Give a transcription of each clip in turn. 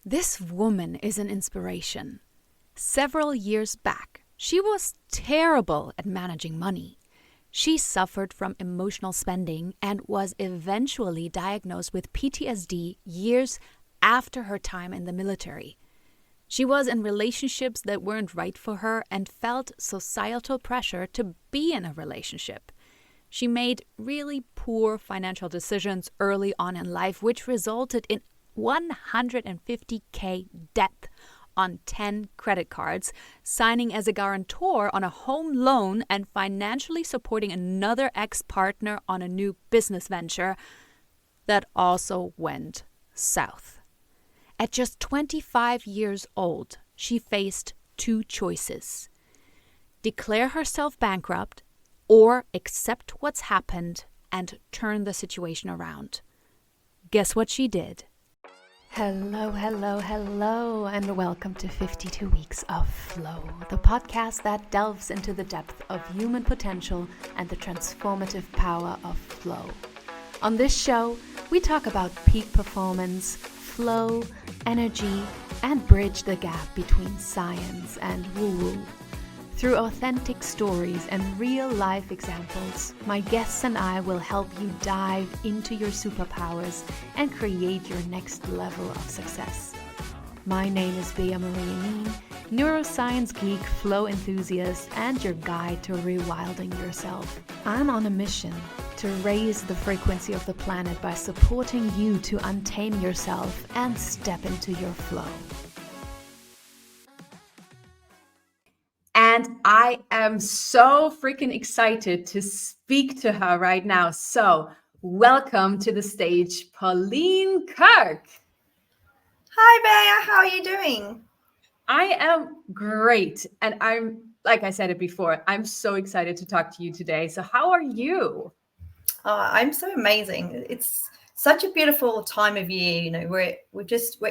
This woman is an inspiration. Several years back, she was terrible at managing money. She suffered from emotional spending and was eventually diagnosed with PTSD years after her time in the military. She was in relationships that weren't right for her and felt societal pressure to be in a relationship. She made really poor financial decisions early on in life, which resulted in 150K debt on 10 credit cards, signing as a guarantor on a home loan, and financially supporting another ex-partner on a new business venture that also went south. At just 25 years old, she faced two choices: declare herself bankrupt or accept what's happened and turn the situation around. Guess what she did? Hello, and welcome to 52 Weeks of Flow, the podcast that delves into the depth of human potential and the transformative power of flow. On this show, we talk about peak performance, flow, energy, and bridge the gap between science and woo-woo. Through authentic stories and real-life examples, my guests and I will help you dive into your superpowers and create your next level of success. My name is Bea Marie Neen, neuroscience geek, flow enthusiast, and your guide to rewilding yourself. I'm on a mission to raise the frequency of the planet by supporting you to untame yourself and step into your flow. And I am so freaking excited to speak to her right now. So welcome to the stage, Pauline Kirk. Hi, Bea. How are you doing? I am great. And I'm, like I said it before, I'm so excited to talk to you today. So how are you? I'm so amazing. It's such a beautiful time of year. You know, we're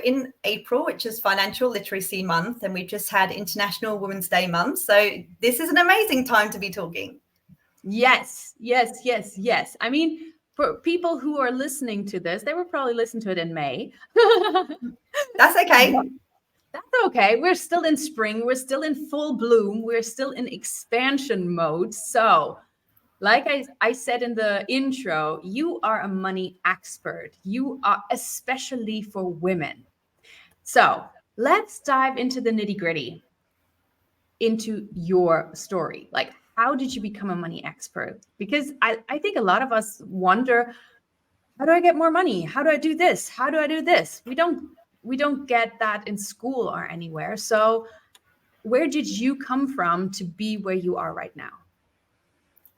in April, which is Financial Literacy Month, and we've just had International Women's Day month. So this is an amazing time to be talking. Yes. I mean, for people who are listening to this, they will probably listen to it in May. That's okay. That's okay. We're still in spring. We're still in full bloom. We're still in expansion mode. So, like I said in the intro, you are a money expert. You are, especially for women. So let's dive into the nitty-gritty, into your story. Like, how did you become a money expert? Because I think a lot of us wonder, how do I get more money? How do I do this? How do I do this? We don't get that in school or anywhere. So where did you come from to be where you are right now?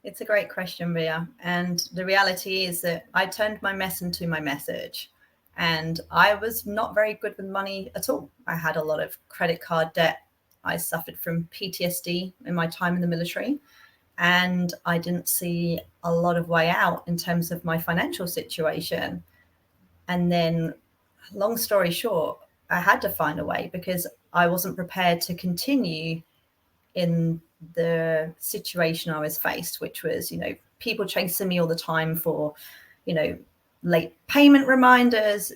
It's a great question, Bea. And the reality is that I turned my mess into my message. And I was not very good with money at all. I had a lot of credit card debt. I suffered from PTSD in my time in the military. And I didn't see a lot of way out in terms of my financial situation. And then, long story short, I had to find a way because I wasn't prepared to continue in the situation I was faced, which was, people chasing me all the time for, late payment reminders,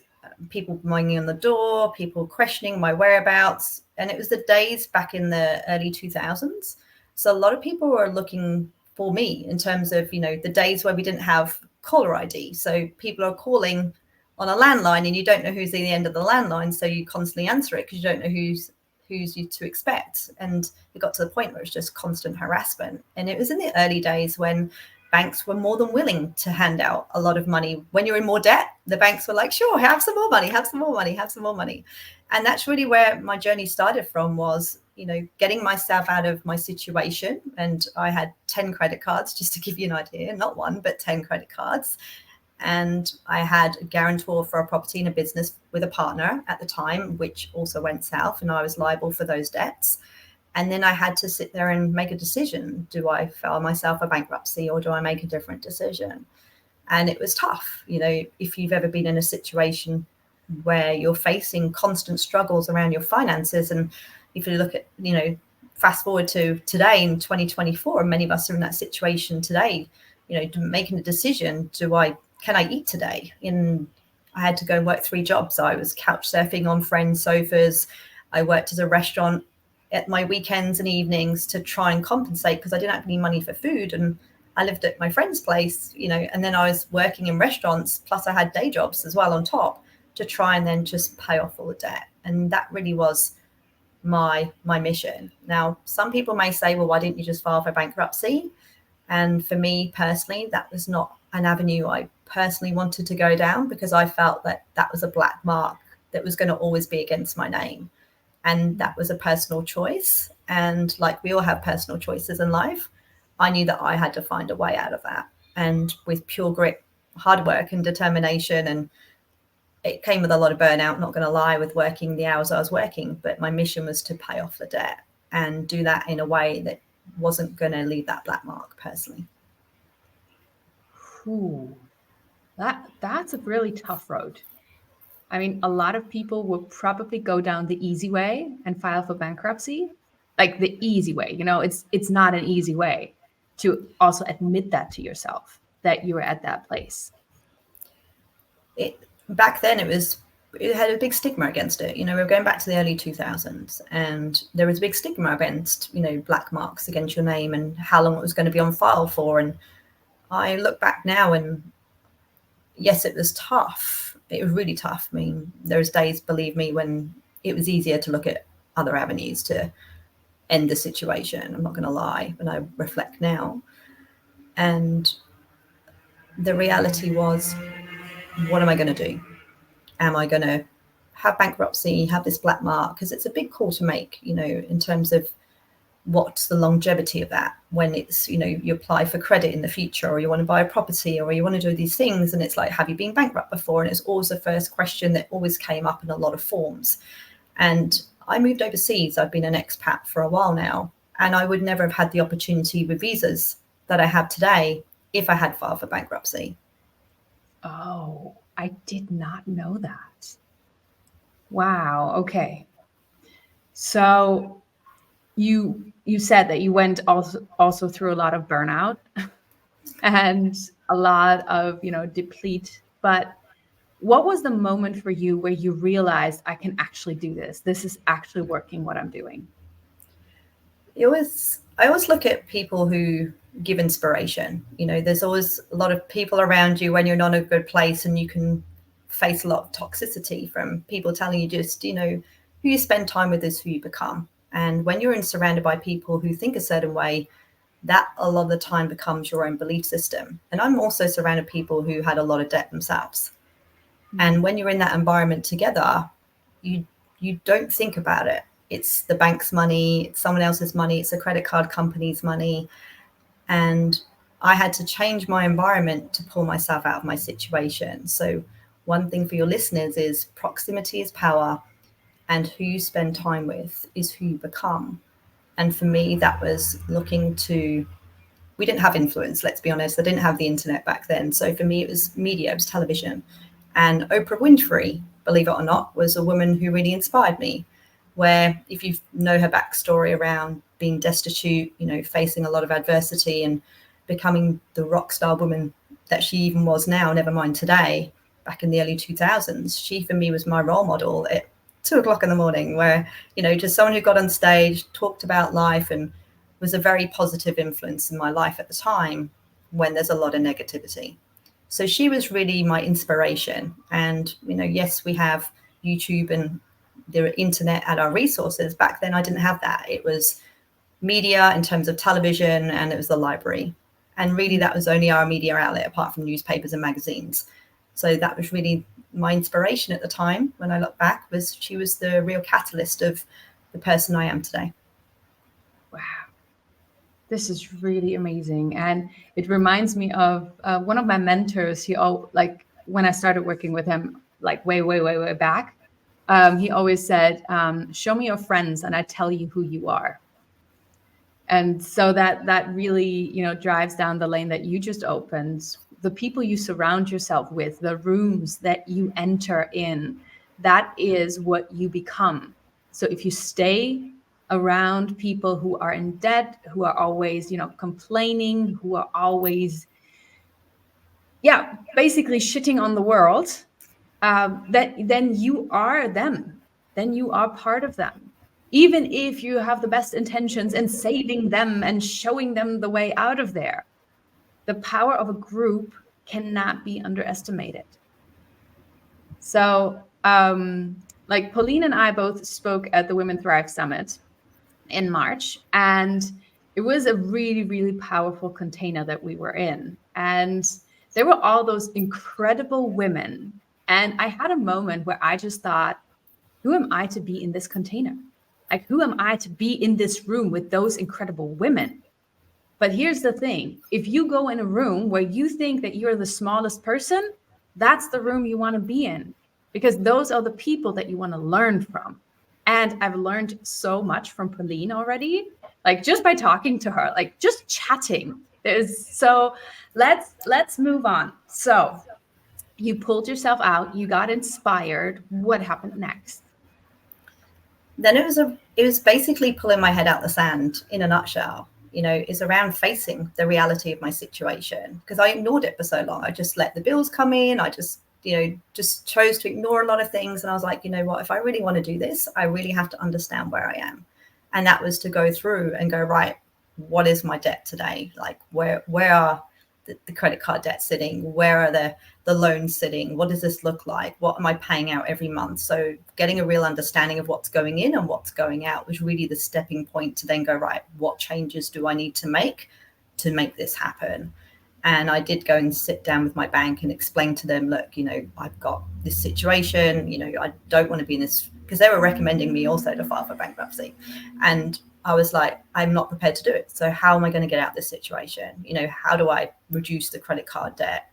people banging on the door, people questioning my whereabouts. And it was the days back in the early 2000s. So a lot of people were looking for me in terms of, the days where we didn't have caller ID. So people are calling on a landline and you don't know who's at the end of the landline. So you constantly answer it because you don't know who's you to expect. And it got to the point where it's just constant harassment. And it was in the early days when banks were more than willing to hand out a lot of money. When you're in more debt, the banks were like, sure, have some more money, have some more money, have some more money. And that's really where my journey started from, was, getting myself out of my situation. And I had 10 credit cards, just to give you an idea, not one, but 10 credit cards. And I had a guarantor for a property and a business with a partner at the time, which also went south, and I was liable for those debts. And then I had to sit there and make a decision. Do I file myself a bankruptcy or do I make a different decision? And it was tough. If you've ever been in a situation where you're facing constant struggles around your finances, and if you look at, fast forward to today in 2024, and many of us are in that situation today, making a decision, can I eat today? I had to go and work 3 jobs. I was couch surfing on friends' sofas. I worked as a restaurant at my weekends and evenings to try and compensate because I didn't have any money for food. And I lived at my friend's place, and then I was working in restaurants. Plus I had day jobs as well on top to try and then just pay off all the debt. And that really was my mission. Now, some people may say, well, why didn't you just file for bankruptcy? And for me personally, that was not an avenue I personally wanted to go down, because I felt that that was a black mark that was going to always be against my name. And that was a personal choice. And like we all have personal choices in life, I knew that I had to find a way out of that. And with pure grit, hard work and determination, and it came with a lot of burnout, not going to lie, with working the hours I was working. But my mission was to pay off the debt and do that in a way that wasn't going to leave that black mark personally. Ooh, that's a really tough road. I mean, a lot of people will probably go down the easy way and file for bankruptcy, like the easy way. It's not an easy way to also admit that to yourself, that you were at that place. Back then, it had a big stigma against it. We're going back to the early 2000s, and there was a big stigma against, black marks against your name and how long it was going to be on file for. And I look back now, and yes, it was tough. It was really tough. I mean, there's days, believe me, when it was easier to look at other avenues to end the situation. I'm not going to lie, when I reflect now. And the reality was, what am I going to do? Am I going to have bankruptcy, have this black mark? Because it's a big call to make, in terms of what's the longevity of that when it's, you apply for credit in the future, or you want to buy a property, or you want to do these things. And it's like, have you been bankrupt before? And it's always the first question that always came up in a lot of forms. And I moved overseas. I've been an expat for a while now, and I would never have had the opportunity with visas that I have today if I had filed for bankruptcy. Oh, I did not know that. Wow. Okay. So you said that you went also through a lot of burnout and a lot of, deplete. But what was the moment for you where you realized, I can actually do this? This is actually working, what I'm doing. I always look at people who give inspiration. There's always a lot of people around you when you're not in a good place, and you can face a lot of toxicity from people telling you just, who you spend time with is who you become. And when you're surrounded by people who think a certain way, that a lot of the time becomes your own belief system. And I'm also surrounded people who had a lot of debt themselves. Mm-hmm. And when you're in that environment together, you don't think about it. It's the bank's money, it's someone else's money, it's a credit card company's money. And I had to change my environment to pull myself out of my situation. So one thing for your listeners is proximity is power, and who you spend time with is who you become. And for me, that was we didn't have influence, let's be honest. I didn't have the internet back then. So for me, it was media, it was television. And Oprah Winfrey, believe it or not, was a woman who really inspired me, where if you know her backstory around being destitute, facing a lot of adversity and becoming the rock star woman that she even was now, never mind today, back in the early 2000s, she for me was my role model at 2:00 in the morning, where, just someone who got on stage, talked about life, and was a very positive influence in my life at the time when there's a lot of negativity. So she was really my inspiration. And, yes, we have YouTube and the internet at our resources. Back then, I didn't have that. It was media in terms of television, and it was the library. And really, that was only our media outlet, apart from newspapers and magazines. So that was really my inspiration at the time. When I look back, she was the real catalyst of the person I am today. Wow. This is really amazing. And it reminds me of one of my mentors. When I started working with him, like way, way, way, way back, he always said, show me your friends and I tell you who you are. And so that really, drives down the lane that you just opened. The people you surround yourself with, the rooms that you enter in, that is what you become. So if you stay around people who are in debt, who are always, complaining, who are always, basically shitting on the world, then you are them. Then you are part of them. Even if you have the best intentions in saving them and showing them the way out of there, the power of a group cannot be underestimated. So, like Pauline and I both spoke at the Women Thrive Summit in March, and it was a really, really powerful container that we were in. And there were all those incredible women. And I had a moment where I just thought, who am I to be in this container? Like, who am I to be in this room with those incredible women? But here's the thing. If you go in a room where you think that you're the smallest person, that's the room you want to be in, because those are the people that you want to learn from. And I've learned so much from Pauline already, like just by talking to her, like just chatting. So let's move on. So you pulled yourself out, you got inspired. What happened next? Then it was basically pulling my head out the sand in a nutshell. Is around facing the reality of my situation, because I ignored it for so long. I just let the bills come in. I just chose to ignore a lot of things. And I was like, you know what, if I really want to do this, I really have to understand where I am. And that was to go through and go, right, what is my debt today? Like where are the credit card debt sitting? Where are the loans sitting? What does this look like? What am I paying out every month? So getting a real understanding of what's going in and what's going out was really the stepping point to then go, right, what changes do I need to make this happen? And I did go and sit down with my bank and explain to them, look, I've got this situation, I don't want to be in this, because they were recommending me also to file for bankruptcy. And I was like, I'm not prepared to do it. So how am I going to get out of this situation? How do I reduce the credit card debt?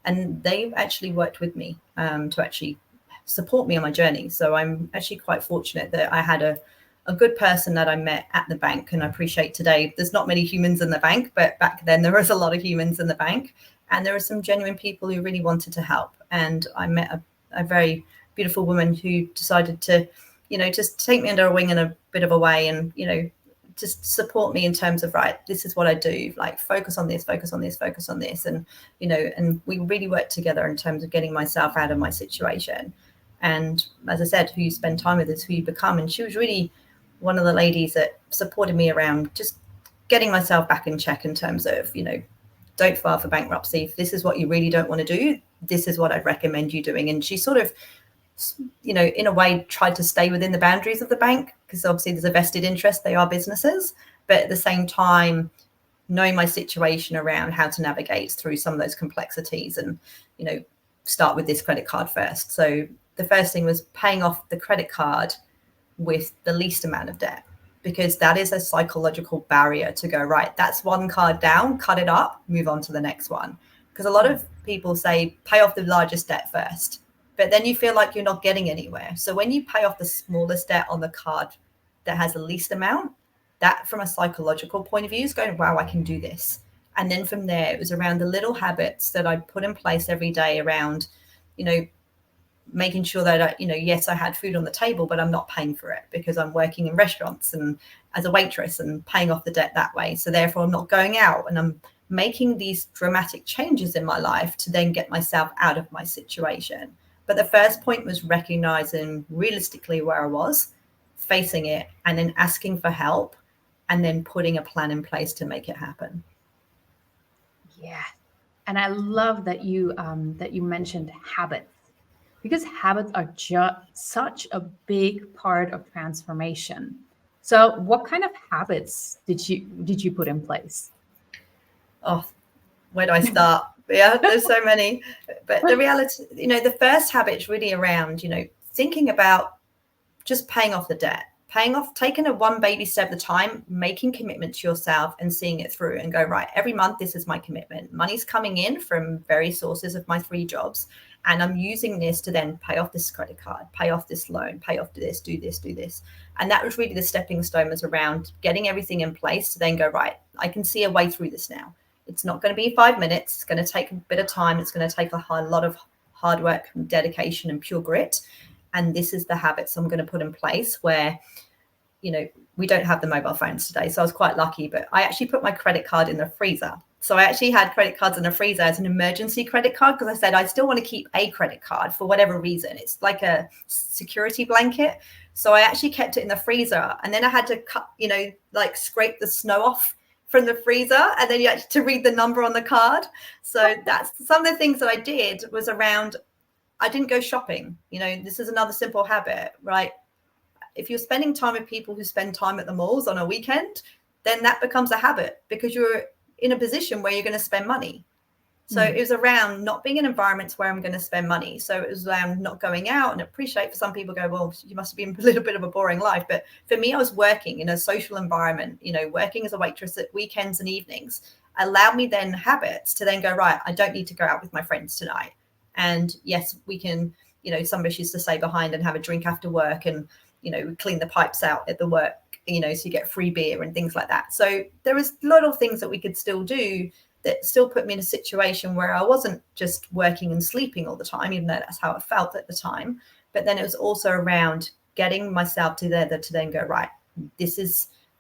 And they've actually worked with me to actually support me on my journey. So I'm actually quite fortunate that I had a good person that I met at the bank. And I appreciate today, there's not many humans in the bank, but back then there was a lot of humans in the bank. And there were some genuine people who really wanted to help. And I met a very beautiful woman who decided to, just take me under a wing in a bit of a way and, just support me in terms of, right, this is what I do, like focus on this, focus on this, focus on this. And, and we really worked together in terms of getting myself out of my situation. And as I said, who you spend time with is who you become. And she was really one of the ladies that supported me around just getting myself back in check in terms of, don't file for bankruptcy. If this is what you really don't want to do, this is what I'd recommend you doing. And she sort of, in a way tried to stay within the boundaries of the bank, because obviously there's a vested interest. They are businesses, but at the same time, knowing my situation around how to navigate through some of those complexities and, start with this credit card first. So the first thing was paying off the credit card with the least amount of debt, because that is a psychological barrier to go, right, that's one card down, cut it up, move on to the next one. Because a lot of people say, pay off the largest debt first, but then you feel like you're not getting anywhere. So when you pay off the smallest debt on the card that has the least amount, that from a psychological point of view is going, wow, I can do this. And then from there, it was around the little habits that I put in place every day around, making sure that, yes, I had food on the table, but I'm not paying for it because I'm working in restaurants and as a waitress and paying off the debt that way. So therefore I'm not going out, and I'm making these dramatic changes in my life to then get myself out of my situation. But the first point was recognizing realistically where I was, facing it, and then asking for help, and then putting a plan in place to make it happen. Yeah. And I love that you mentioned habits, because habits are just such a big part of transformation. So what kind of habits did you put in place? Oh, where do I start? Yeah, there's so many. But the reality, the first habit's really around, thinking about just paying off the debt, taking a one baby step at a time, making commitment to yourself and seeing it through and go, right, every month, this is my commitment. Money's coming in from various sources of my 3 jobs. And I'm using this to then pay off this credit card, pay off this loan, pay off this, do this, do this. And that was really the stepping stone, was around getting everything in place to then go, right, I can see a way through this now. It's not going to be 5 minutes. It's going to take a bit of time. It's going to take a lot of hard work and dedication and pure grit. And this is the habits I'm going to put in place where, we don't have the mobile phones today. So I was quite lucky, but I actually put my credit card in the freezer. So I actually had credit cards in a freezer as an emergency credit card because I said I still want to keep a credit card for whatever reason. It's like a security blanket. So I actually kept it in the freezer, and then I had to cut, like scrape the snow off from the freezer, and then you had to read the number on the card. So that's some of the things that I did was around, I didn't go shopping. This is another simple habit, right? If you're spending time with people who spend time at the malls on a weekend, then that becomes a habit because you're in a position where you're going to spend money. So it was around not being in environments where I'm going to spend money. So it was around not going out, and appreciate for some people go, well, you must have been a little bit of a boring life. But for me, I was working in a social environment, working as a waitress at weekends and evenings allowed me then habits to then go, right, I don't need to go out with my friends tonight. And yes, we can, somebody used to stay behind and have a drink after work, and, clean the pipes out at the work, so you get free beer and things like that. So there was a lot of things that we could still do that still put me in a situation where I wasn't just working and sleeping all the time, even though that's how it felt at the time. But then it was also around getting myself to then go, right,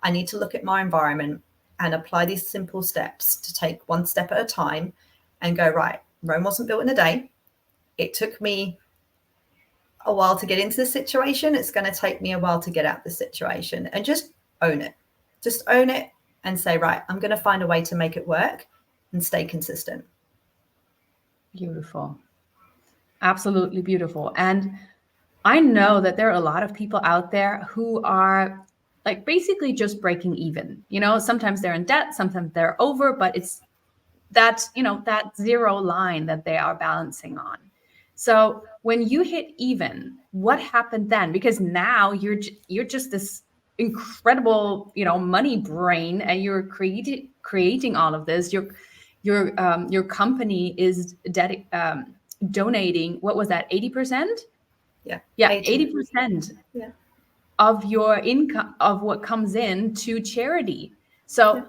I need to look at my environment and apply these simple steps to take one step at a time and go, right, Rome wasn't built in a day. It took me a while to get into the situation. It's going to take me a while to get out of the situation, and just own it. Just own it and say, right, I'm going to find a way to make it work and stay consistent. Beautiful. Absolutely beautiful. And I know that there are a lot of people out there who are like basically just breaking even. Sometimes they're in debt, sometimes they're over, but it's that, that zero line that they are balancing on. So when you hit even, what happened then? Because now you're just this incredible, money brain, and you're creating all of this. Your company is donating, what was that, 80%? Yeah, 80% of your income, of what comes in, to charity. So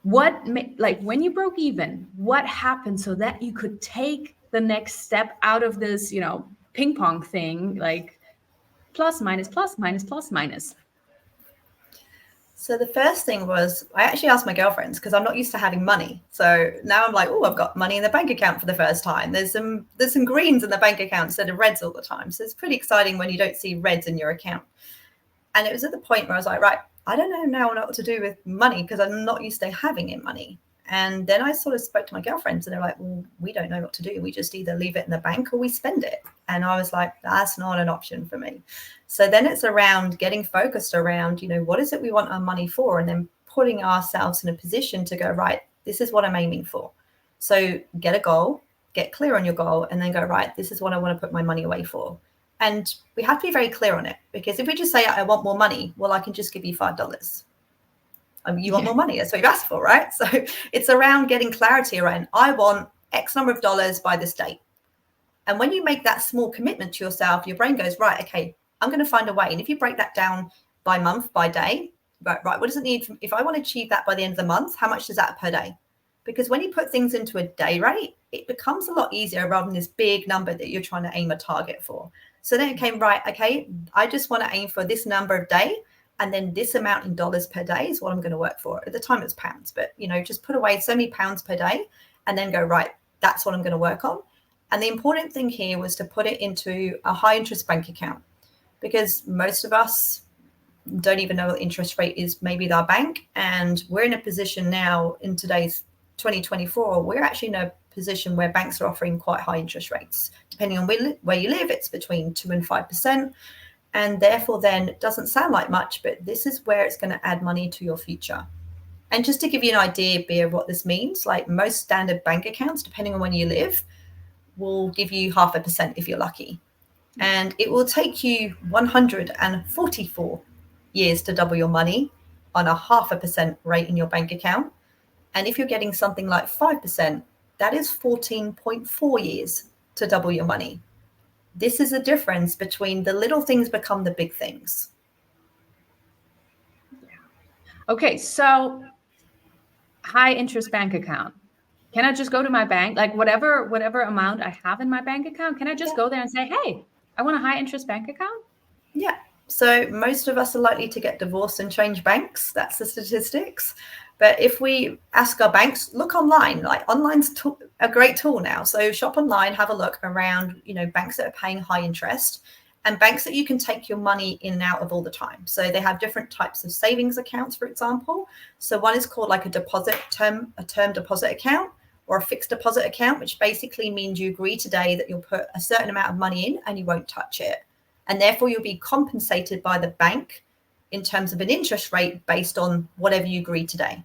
when you broke even, what happened so that you could take the next step out of this, ping pong thing, like plus, minus, plus, minus, plus, minus? So the first thing was I actually asked my girlfriends, because I'm not used to having money. So now I'm like, oh, I've got money in the bank account for the first time. There's some greens in the bank account instead of reds all the time. So it's pretty exciting when you don't see reds in your account. And it was at the point where I was like, right, I don't know now what to do with money because I'm not used to having in money. And then I sort of spoke to my girlfriends, and they're like, well, we don't know what to do. We just either leave it in the bank or we spend it. And I was like, that's not an option for me. So then it's around getting focused around, what is it we want our money for? And then putting ourselves in a position to go, right, this is what I'm aiming for. So get a goal, get clear on your goal, and then go, right, this is what I want to put my money away for. And we have to be very clear on it, because if we just say, I want more money, well, I can just give you $5. You want more money, that's what you've asked for, right? So it's around getting clarity around, I want X number of dollars by this date. And when you make that small commitment to yourself, your brain goes, right, okay, I'm going to find a way. And if you break that down by month, by day, right, what does it need? If I want to achieve that by the end of the month, how much does that per day? Because when you put things into a day rate, it becomes a lot easier rather than this big number that you're trying to aim a target for. So then it came, right, okay, I just want to aim for this number of day. And then this amount in dollars per day is what I'm going to work for. At the time it was pounds, but just put away so many pounds per day and then go, right, that's what I'm going to work on. And the important thing here was to put it into a high interest bank account, because most of us don't even know what interest rate is maybe with our bank. And we're in a position now in today's 2024, we're actually in a position where banks are offering quite high interest rates. Depending on where you live, it's between 2 and 5%. And therefore, then it doesn't sound like much, but this is where it's going to add money to your future. And just to give you an idea, Bea, of what this means, like most standard bank accounts, depending on when you live, will give you 0.5% if you're lucky. And it will take you 144 years to double your money on a 0.5% rate in your bank account. And if you're getting something like 5%, that is 14.4 years to double your money. This is the difference between the little things become the big things. Okay, so high interest bank account. Can I just go to my bank, like whatever amount I have in my bank account? Can I just go there and say, hey, I want a high interest bank account? Yeah. So most of us are likely to get divorced and change banks. That's the statistics. But if we ask our banks, look online, like online's a great tool now. So shop online, have a look around, banks that are paying high interest and banks that you can take your money in and out of all the time. So they have different types of savings accounts, for example. So one is called like a term deposit account or a fixed deposit account, which basically means you agree today that you'll put a certain amount of money in and you won't touch it. And therefore you'll be compensated by the bank in terms of an interest rate based on whatever you agree today.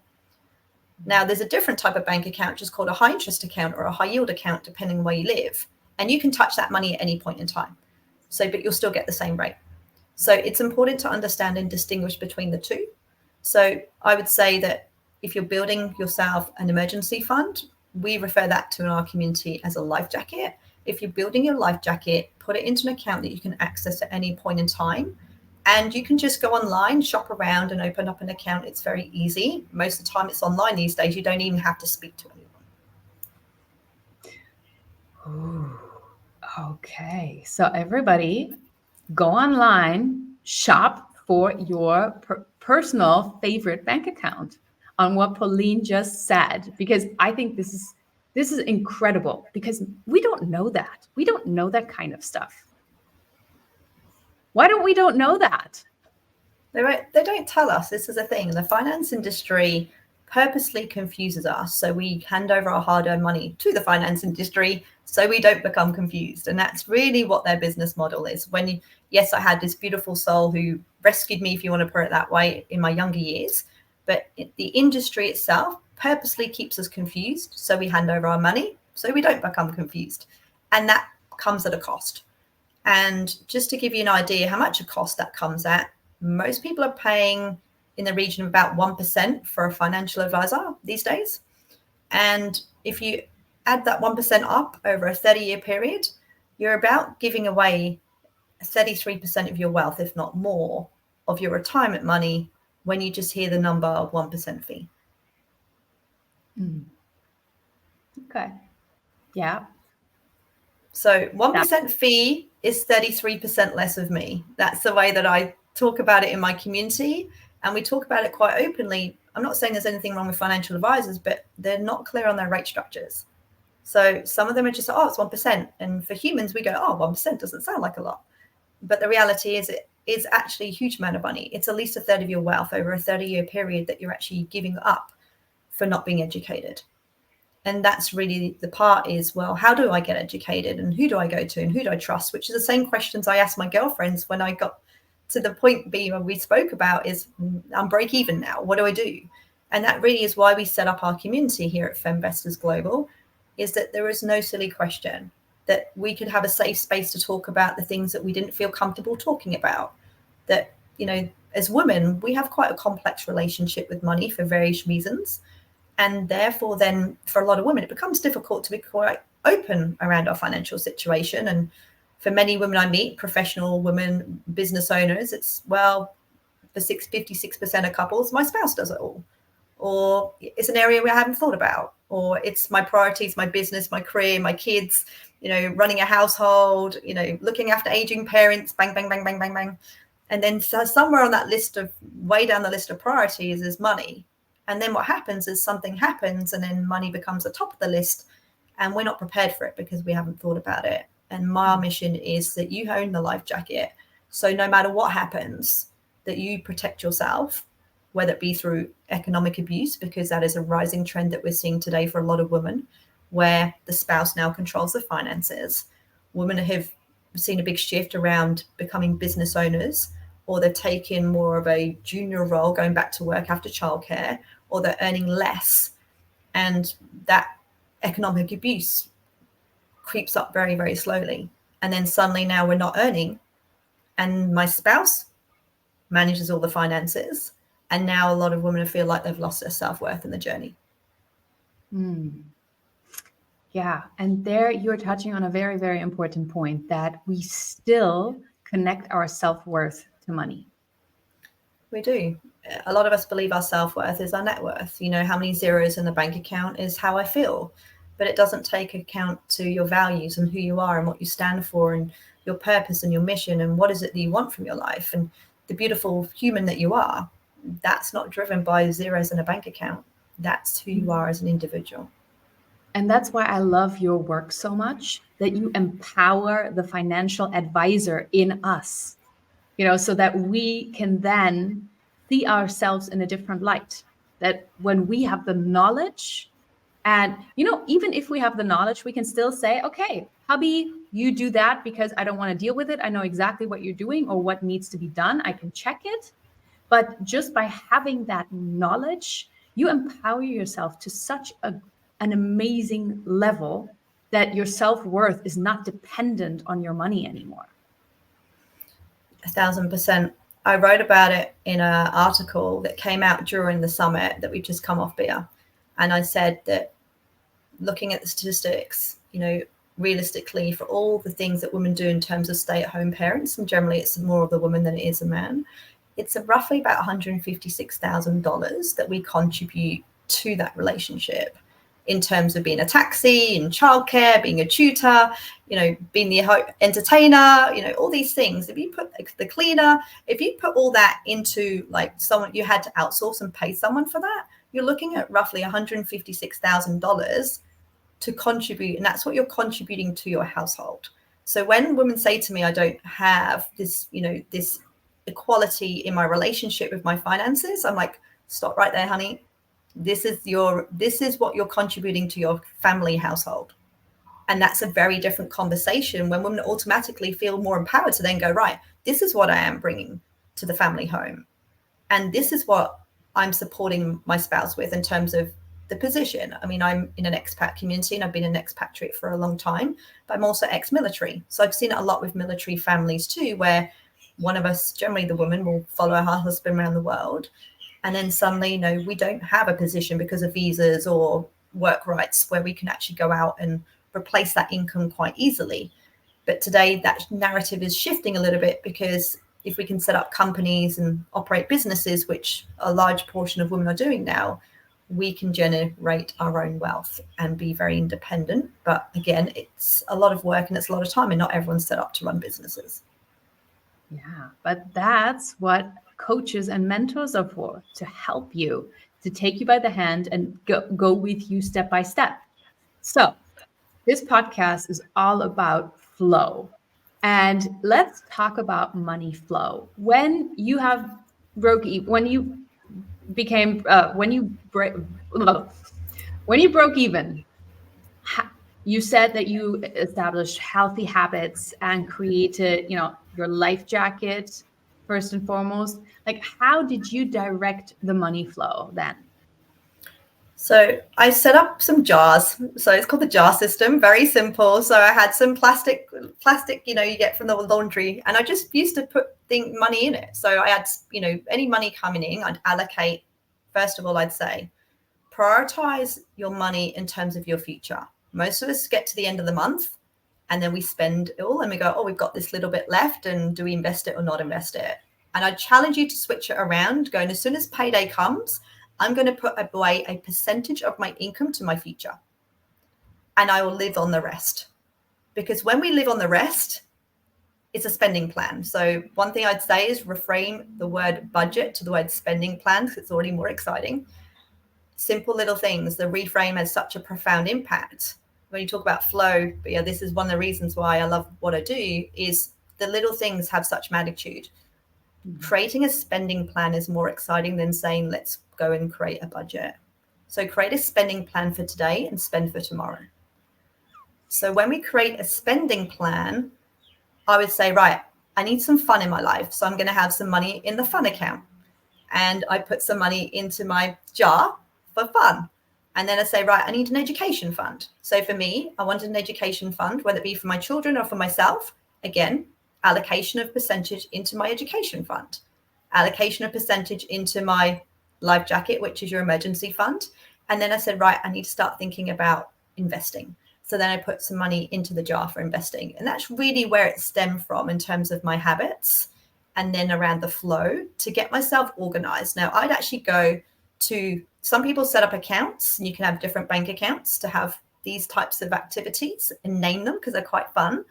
Now, there's a different type of bank account, which is called a high interest account or a high yield account, depending on where you live. And you can touch that money at any point in time. But you'll still get the same rate. So it's important to understand and distinguish between the two. So I would say that if you're building yourself an emergency fund, we refer that to in our community as a life jacket. If you're building your life jacket, put it into an account that you can access at any point in time. And you can just go online, shop around and open up an account. It's very easy. Most of the time it's online these days. You don't even have to speak to anyone. Ooh, okay. So everybody go online, shop for your personal favorite bank account on what Pauline just said, because I think this is incredible because we don't know that. We don't know that kind of stuff. Why don't we know that? They don't tell us. This is a thing. The finance industry purposely confuses us. So we hand over our hard-earned money to the finance industry so we don't become confused. And that's really what their business model is. Yes, I had this beautiful soul who rescued me, if you want to put it that way, in my younger years. But the industry itself purposely keeps us confused. So we hand over our money so we don't become confused. And that comes at a cost. And just to give you an idea how much a cost that comes at, most people are paying in the region of about 1% for a financial advisor these days. And if you add that 1% up over a 30-year period, you're about giving away 33% of your wealth, if not more, of your retirement money when you just hear the number of 1% fee. Okay. Yeah. So 1% fee is 33% less of me. That's the way that I talk about it in my community. And we talk about it quite openly. I'm not saying there's anything wrong with financial advisors, but they're not clear on their rate structures. So some of them are just, it's 1%. And for humans, we go, 1% doesn't sound like a lot. But the reality is it is actually a huge amount of money. It's at least a third of your wealth over a 30-year period that you're actually giving up for not being educated. And that's really the part is, well, how do I get educated and who do I go to and who do I trust? Which is the same questions I asked my girlfriends when I got to the point we spoke about is I'm break even now. What do I do? And that really is why we set up our community here at Femvestors Global, is that there is no silly question, that we could have a safe space to talk about the things that we didn't feel comfortable talking about. That, as women, we have quite a complex relationship with money for various reasons. And therefore, then for a lot of women, it becomes difficult to be quite open around our financial situation. And for many women I meet, professional women, business owners, it's, well, for 56% of couples, my spouse does it all. Or it's an area where I haven't thought about. Or it's my priorities, my business, my career, my kids, running a household, looking after aging parents, bang, bang, bang, bang, bang, bang. And then somewhere on that list of, way down the list of priorities is money. And then what happens is something happens and then money becomes the top of the list and we're not prepared for it because we haven't thought about it. And my mission is that you own the life jacket. So no matter what happens, that you protect yourself, whether it be through economic abuse, because that is a rising trend that we're seeing today for a lot of women, where the spouse now controls the finances. Women have seen a big shift around becoming business owners, or they're taking more of a junior role, going back to work after childcare, or they're earning less. And that economic abuse creeps up very, very slowly. And then suddenly now we're not earning. And my spouse manages all the finances. And now a lot of women feel like they've lost their self-worth in the journey. Yeah. And there you're touching on a very, very important point, that we still connect our self-worth to money. We do. A lot of us believe our self-worth is our net worth. How many zeros in the bank account is how I feel. But it doesn't take account to your values and who you are and what you stand for and your purpose and your mission and what is it that you want from your life and the beautiful human that you are. that's not driven by zeros in a bank account. That's who you are as an individual. And that's why I love your work so much, that you empower the financial advisor in us, so that we can then see ourselves in a different light. That when we have the knowledge, and, even if we have the knowledge, we can still say, okay, hubby, you do that because I don't want to deal with it. I know exactly what you're doing or what needs to be done. I can check it. But just by having that knowledge, you empower yourself to such an amazing level that your self-worth is not dependent on your money anymore. 1,000%. I wrote about it in an article that came out during the summit that we've just come off, Bia. And I said that looking at the statistics, realistically, for all the things that women do in terms of stay-at-home parents, and generally it's more of the woman than it is a man, it's roughly about $156,000 that we contribute to that relationship in terms of being a taxi, in childcare, being a tutor, being the entertainer, all these things. If you put the cleaner, if you put all that into like someone you had to outsource and pay someone for that, you're looking at roughly $156,000 to contribute. And that's what you're contributing to your household. So when women say to me, I don't have this, this equality in my relationship with my finances, I'm like, stop right there, honey. This is what you're contributing to your family household. And that's a very different conversation when women automatically feel more empowered to then go, right, this is what I am bringing to the family home. And this is what I'm supporting my spouse with in terms of the position. I mean, I'm in an expat community and I've been an expatriate for a long time, but I'm also ex-military. So I've seen it a lot with military families too, where one of us, generally the woman, will follow her husband around the world. And then suddenly, we don't have a position because of visas or work rights where we can actually go out and replace that income quite easily. But today that narrative is shifting a little bit, because if we can set up companies and operate businesses, which a large portion of women are doing now, we can generate our own wealth and be very independent. But again, it's a lot of work and it's a lot of time, and not everyone's set up to run businesses. Yeah, but that's what coaches and mentors are for, to help you, to take you by the hand and go with you step by step. So this podcast is all about flow. And let's talk about money flow. When you broke even, you said that you established healthy habits and created, your life jacket first and foremost. Like, how did you direct the money flow then? So I set up some jars. So it's called the jar system. Very simple. So I had some plastic, you get from the laundry, and I just used to put money in it. So I had, any money coming in, I'd allocate. First of all, I'd say, prioritize your money in terms of your future. Most of us get to the end of the month and then we spend it all and we go, oh, we've got this little bit left, and do we invest it or not invest it? And I challenge you to switch it around, going, as soon as payday comes, I'm going to put away a percentage of my income to my future, and I will live on the rest. Because when we live on the rest, it's a spending plan. So one thing I'd say is reframe the word budget to the word spending plan, because it's already more exciting. Simple little things. The reframe has such a profound impact. When you talk about flow, but yeah, this is one of the reasons why I love what I do, is the little things have such magnitude. Creating a spending plan is more exciting than saying, let's go and create a budget. So create a spending plan for today and spend for tomorrow. So when we create a spending plan, I would say, right, I need some fun in my life. So I'm going to have some money in the fun account. And I put some money into my jar for fun. And then I say, right, I need an education fund. So for me, I wanted an education fund, whether it be for my children or for myself. Again, allocation of percentage into my education fund, allocation of percentage into my life jacket, which is your emergency fund. And then I said, right, I need to start thinking about investing. So then I put some money into the jar for investing. And that's really where it stemmed from in terms of my habits, and then around the flow to get myself organized. Now, I'd actually go to, some people set up accounts, and you can have different bank accounts to have these types of activities and name them because they're quite fun.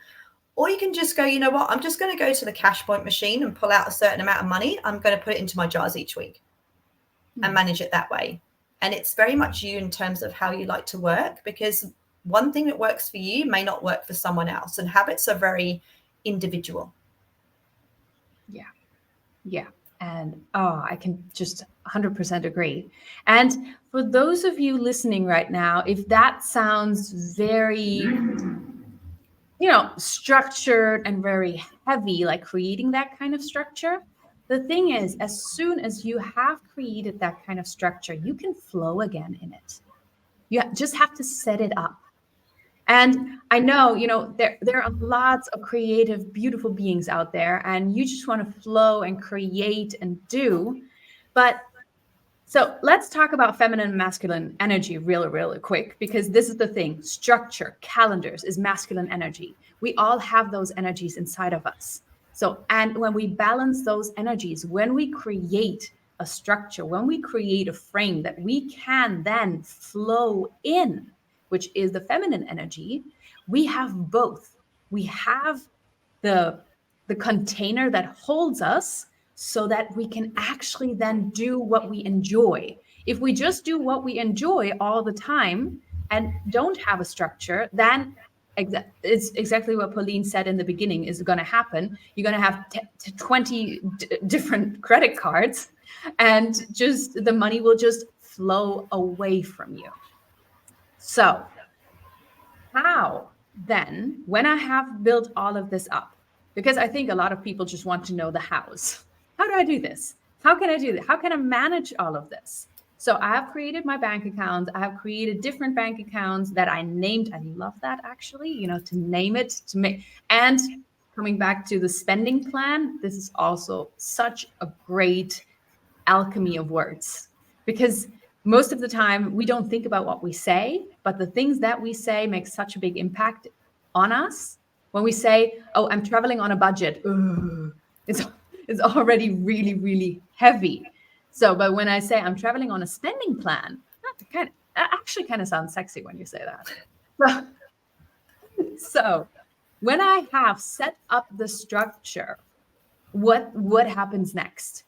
Or you can just go, you know what, I'm just going to go to the cash point machine and pull out a certain amount of money. I'm going to put it into my jars each week. and manage it that way. And it's very much you in terms of how you like to work, because one thing that works for you may not work for someone else, and habits are very individual. Yeah. And I can just 100% agree. And for those of you listening right now, if that sounds very, structured and very heavy, like creating that kind of structure, the thing is, as soon as you have created that kind of structure, you can flow again in it. You just have to set it up. And I know, there are lots of creative, beautiful beings out there, and you just want to flow and create and do. But so let's talk about feminine and masculine energy really quick, because this is the thing. Structure, calendars is masculine energy. We all have those energies inside of us. So, and when we balance those energies, when we create a structure, when we create a frame that we can then flow in, which is the feminine energy, we have both. We have the container that holds us so that we can actually then do what we enjoy. If we just do what we enjoy all the time and don't have a structure, then it's exactly what Pauline said in the beginning is going to happen. You're going to have 20 different credit cards, and just the money will just flow away from you. So how then, when I have built all of this up, because I think a lot of people just want to know the hows. How do I do this? How can I do this? How can I manage all of this? So I have created my bank accounts. I have created different bank accounts that I named. I love that, actually, to name it, to make. And coming back to the spending plan, this is also such a great alchemy of words, because most of the time we don't think about what we say, but the things that we say make such a big impact on us. When we say, oh, I'm traveling on a budget, it's already really heavy. So, but when I say I'm traveling on a spending plan, that actually kind of sounds sexy when you say that. So when I have set up the structure, what happens next?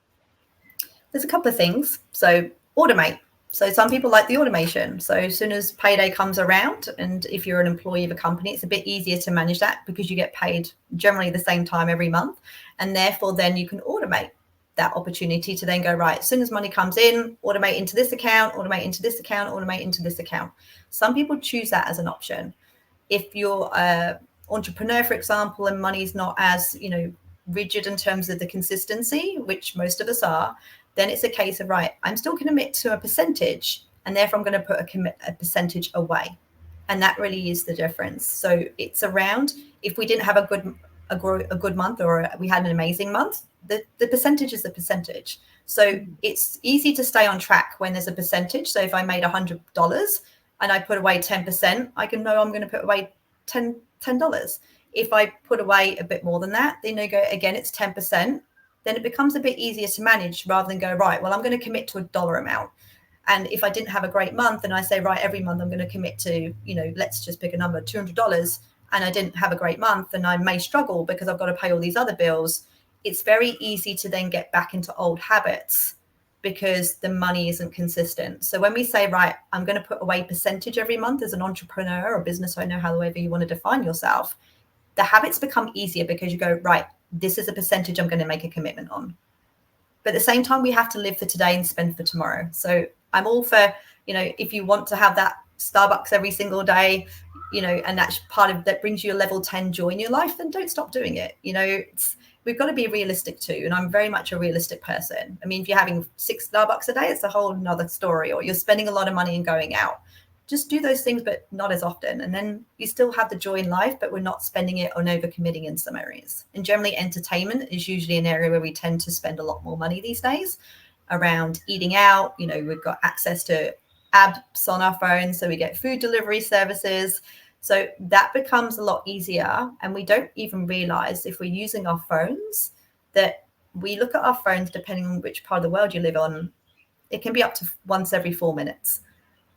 There's a couple of things. So automate. So some people like the automation. So as soon as payday comes around, and if you're an employee of a company, it's a bit easier to manage that because you get paid generally the same time every month. And therefore, then you can automate that opportunity to then go, right, as soon as money comes in, automate into this account, automate into this account, automate into this account. Some people choose that as an option. If you're an entrepreneur, for example, and money's not as, rigid in terms of the consistency, which most of us are, then it's a case of, right, I'm still going to commit to a percentage, and therefore I'm going to put a percentage away. And that really is the difference. So it's around, if we didn't have a good month, or we had an amazing month, the percentage is the percentage. So it's easy to stay on track when there's a percentage. So if I made $100 and I put away 10%, I can know I'm going to put away $10. If I put away a bit more than that, then I go, again, it's 10%. Then it becomes a bit easier to manage rather than go, right, well, I'm going to commit to a dollar amount. And if I didn't have a great month and I say, right, every month I'm going to commit to, let's just pick a number, $200, and I didn't have a great month and I may struggle because I've got to pay all these other bills, it's very easy to then get back into old habits because the money isn't consistent. So when we say, right, I'm going to put away percentage every month as an entrepreneur or business owner, however you want to define yourself, the habits become easier because you go, right, this is a percentage I'm going to make a commitment on. But at the same time, we have to live for today and spend for tomorrow. So I'm all for, if you want to have that Starbucks every single day, and that's part of that brings you a level 10 joy in your life, then don't stop doing it. We've got to be realistic too. And I'm very much a realistic person. I mean, if you're having 6 Starbucks a day, it's a whole nother story, or you're spending a lot of money and going out. Just do those things, but not as often. And then you still have the joy in life, but we're not spending it on overcommitting in some areas. And generally entertainment is usually an area where we tend to spend a lot more money these days around eating out. We've got access to apps on our phones, so we get food delivery services. So that becomes a lot easier. And we don't even realize if we're using our phones that we look at our phones, depending on which part of the world you live on, it can be up to once every 4 minutes.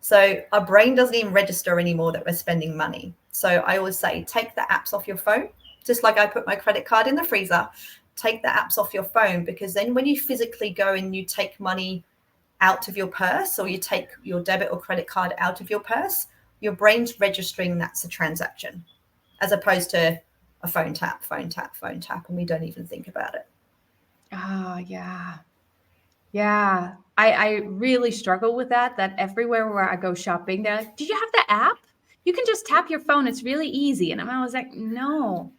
So our brain doesn't even register anymore that we're spending money. So I always say, take the apps off your phone, just like I put my credit card in the freezer, take the apps off your phone, because then when you physically go and you take money out of your purse, or you take your debit or credit card out of your purse, your brain's registering that's a transaction, as opposed to a phone tap, and we don't even think about it. Oh, yeah. Yeah. I really struggle with that everywhere where I go shopping, they're like, do you have the app? You can just tap your phone. It's really easy. And I'm always like, no,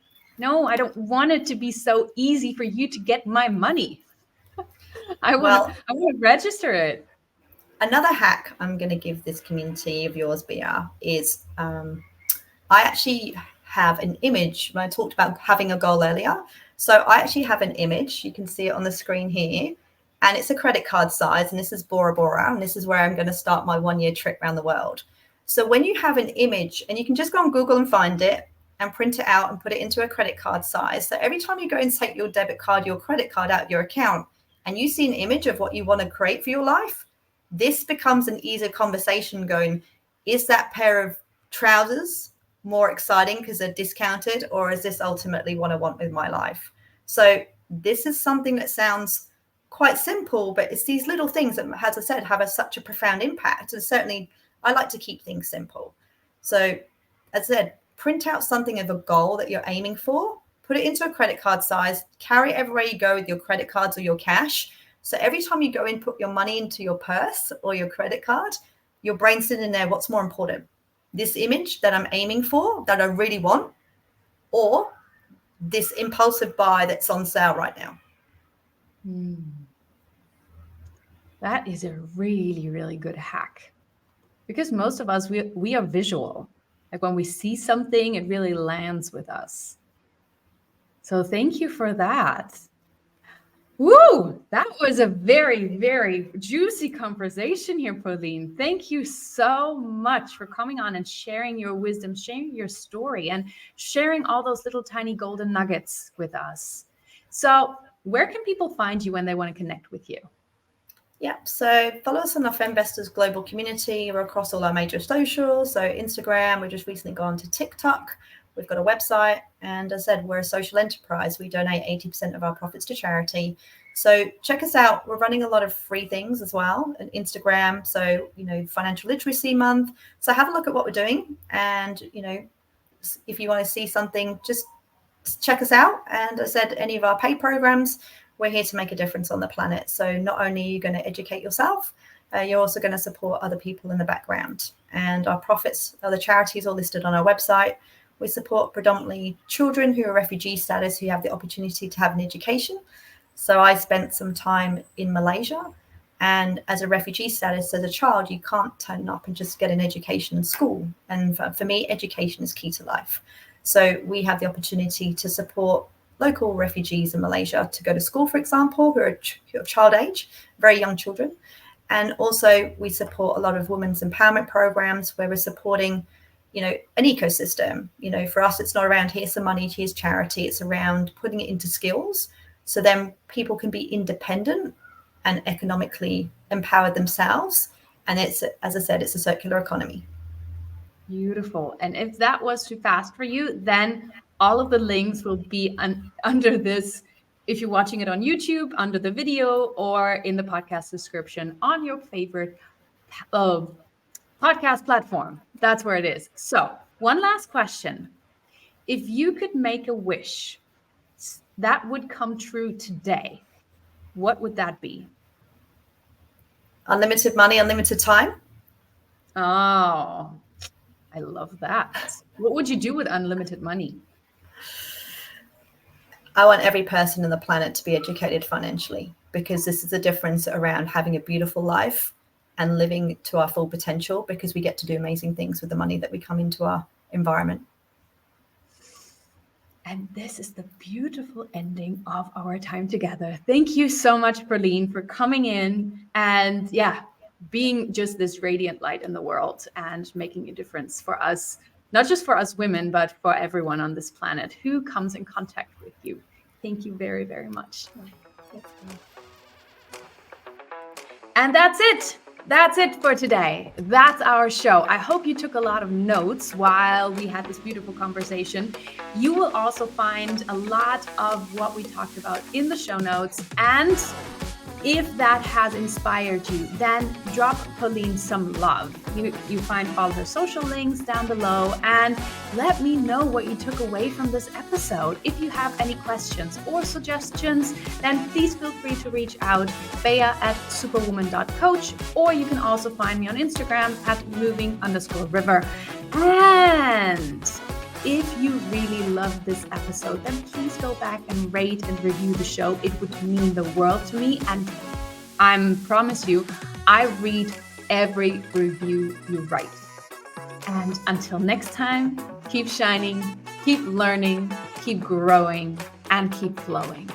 I don't want it to be so easy for you to get my money. I want to register it. Another hack I'm going to give this community of yours, Bia, is I actually have an image. When I talked about having a goal earlier, so I actually have an image. You can see it on the screen here, and it's a credit card size, and this is Bora Bora, and this is where I'm going to start my 1-year trip around the world. So when you have an image, and you can just go on Google and find it and print it out and put it into a credit card size. So every time you go and take your debit card, your credit card out of your account, and you see an image of what you want to create for your life, this becomes an easier conversation going, is that pair of trousers more exciting because they're discounted, or is this ultimately what I want with my life? So this is something that sounds quite simple, but it's these little things that, as I said, have such a profound impact. And certainly I like to keep things simple. So as I said, print out something of a goal that you're aiming for, put it into a credit card size, carry it everywhere you go with your credit cards or your cash. So every time you go and put your money into your purse or your credit card, your brain's sitting there, what's more important? This image that I'm aiming for, that I really want, or this impulsive buy that's on sale right now? That is a really, really good hack. Because most of us, we are visual. Like when we see something, it really lands with us. So thank you for that. Woo! That was a very, very juicy conversation here, Pauline. Thank you so much for coming on and sharing your wisdom, sharing your story, and sharing all those little tiny golden nuggets with us. So where can people find you when they want to connect with you? Yeah, so follow us on our Feminvestors Global community. We're across all our major socials. So Instagram, we just recently gone to TikTok. We've got a website. And as I said, we're a social enterprise. We donate 80% of our profits to charity. So check us out. We're running a lot of free things as well on Instagram. So, Financial Literacy Month. So have a look at what we're doing. And, if you want to see something, just check us out. And as I said, any of our paid programs, we're here to make a difference on the planet. So not only are you going to educate yourself, you're also going to support other people in the background. And our profits, the charities are listed on our website. We support predominantly children who are refugee status, who have the opportunity to have an education. So I spent some time in Malaysia, and as a refugee status, as a child, you can't turn up and just get an education in school. And for me, education is key to life. So we have the opportunity to support local refugees in Malaysia to go to school, for example, who are child age, very young children. And also we support a lot of women's empowerment programs where we're supporting, an ecosystem. For us, it's not around here's some money, here's charity. It's around putting it into skills. So then people can be independent and economically empower themselves. And it's, as I said, it's a circular economy. Beautiful. And if that was too fast for you, then all of the links will be under this, if you're watching it on YouTube, under the video, or in the podcast description on your favorite podcast platform. That's where it is. So one last question. If you could make a wish that would come true today, what would that be? Unlimited money, unlimited time. Oh, I love that. What would you do with unlimited money? I want every person on the planet to be educated financially, because this is the difference around having a beautiful life and living to our full potential, because we get to do amazing things with the money that we come into our environment. And this is the beautiful ending of our time together. Thank you so much, Pauline, for coming in and being just this radiant light in the world and making a difference for us, not just for us women, but for everyone on this planet who comes in contact with you. Thank you very, very much. And that's it. That's it for today. That's our show. I hope you took a lot of notes while we had this beautiful conversation. You will also find a lot of what we talked about in the show notes. And If that has inspired you, then drop Pauline some love. You find all her social links down below, and let me know what you took away from this episode. If you have any questions or suggestions, then please feel free to reach out, bea@superwoman.coach, or you can also find me on Instagram at moving_river. And if you really loved this episode, then please go back and rate and review the show. It would mean the world to me. And I promise you, I read every review you write. And until next time, keep shining, keep learning, keep growing, and keep flowing.